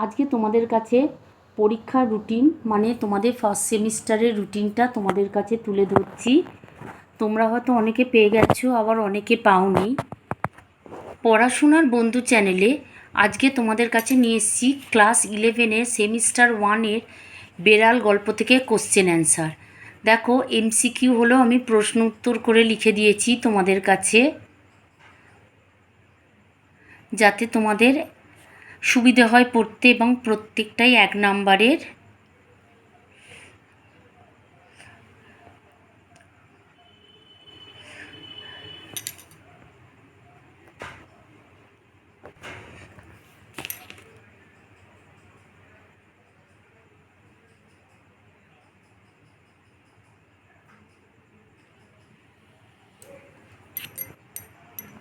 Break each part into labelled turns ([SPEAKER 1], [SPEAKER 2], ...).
[SPEAKER 1] আজকে তোমাদের কাছে পরীক্ষার রুটিন মানে তোমাদের ফার্স্ট সেমিস্টারের রুটিনটা তোমাদের কাছে তুলে ধরছি। তোমরা হয়তো অনেকে পেয়ে গেছো, আবার অনেকে পাওনি। পড়াশোনার বন্ধু চ্যানেলে আজকে তোমাদের কাছে নিয়ে এসেছি ক্লাস 11-এর সেমিস্টার 1-এর বেড়াল গল্প থেকে কোশ্চেন অ্যান্সার। দেখো, এমসিকিউ হলো, আমি প্রশ্ন উত্তর করে লিখে দিয়েছি তোমাদের কাছে, যাতে তোমাদের সুবিধে হয় পড়তে, এবং প্রত্যেকটাই 1 নাম্বারের।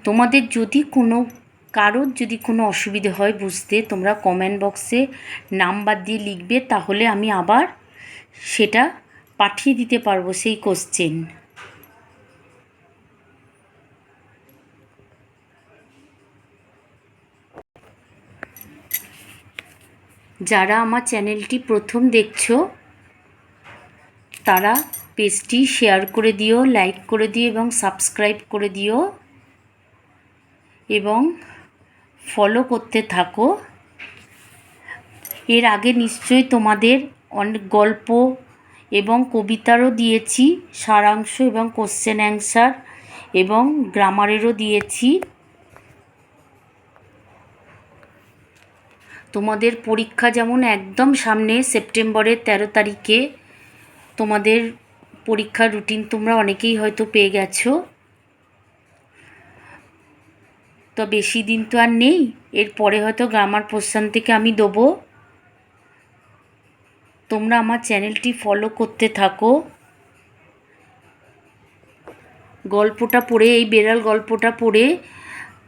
[SPEAKER 1] তোমাদের যদি কারোর যদি কোনো অসুবিধে হয় বুঝতে, তোমরা কমেন্ট বক্সে নাম্বার দিয়ে লিখবে, তাহলে আমি আবার সেটা পাঠিয়ে দিতে পারবো সেই কোশ্চেন। যারা আমার চ্যানেলটি প্রথম দেখছো তারা পেজটি শেয়ার করে দিও, লাইক করে দিও এবং সাবস্ক্রাইব করে দিও এবং ফলো করতে থাকো। এর আগে নিশ্চয়ই তোমাদের অনেক গল্প এবং কবিতারও দিয়েছি সারাংশ, এবং কোশ্চেন অ্যান্সার এবং গ্রামারেরও দিয়েছি। তোমাদের পরীক্ষা যেমন একদম সামনে, সেপ্টেম্বরের 13 তারিখে তোমাদের পরীক্ষার রুটিন তোমরা অনেকেই হয়তো পেয়ে গেছো। তো বেশি দিন তো আর নেই, এরপরে হয়তো গ্রামার পোর্শন থেকে আমি দেবো। তোমরা আমার চ্যানেলটি ফলো করতে থাকো। গল্পটা পড়ে, এই বেড়াল গল্পটা পড়ে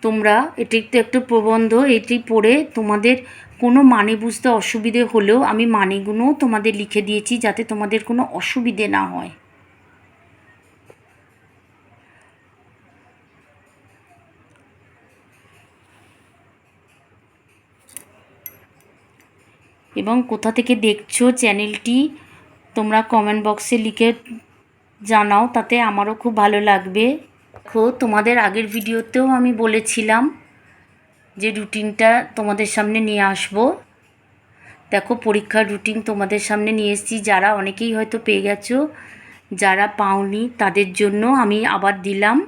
[SPEAKER 1] তোমরা, এটি তো একটু প্রবন্ধ, এটি পড়ে তোমাদের কোনো মানে বুঝতে অসুবিধে হলেও আমি মানেগুলোও তোমাদের লিখে দিয়েছি, যাতে তোমাদের কোনো অসুবিধে না হয়। এবং কোথা থেকে দেখছো চ্যানেলটি তোমরা কমেন্ট বক্সে লিখে জানাও, তাতে আমারও খুব ভালো লাগবে। দেখো, তোমাদের আগের ভিডিওতেও আমি বলেছিলাম যে রুটিনটা তোমাদের সামনে নিয়ে আসব। দেখো, পরীক্ষার রুটিন তোমাদের সামনে নিয়ে এসেছি। যারা অনেকেই হয়তো পেয়ে গেছো, যারা পাওনি তাদের জন্য আমি আবার দিলাম।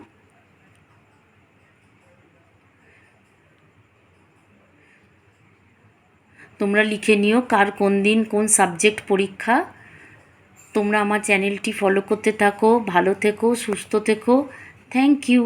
[SPEAKER 1] তোমরা লিখে নিও কার কোন দিন কোন সাবজেক্ট পরীক্ষা। তোমরা আমার চ্যানেলটি ফলো করতে থাকো। ভালো থেকো, সুস্থ থেকো। Thank you.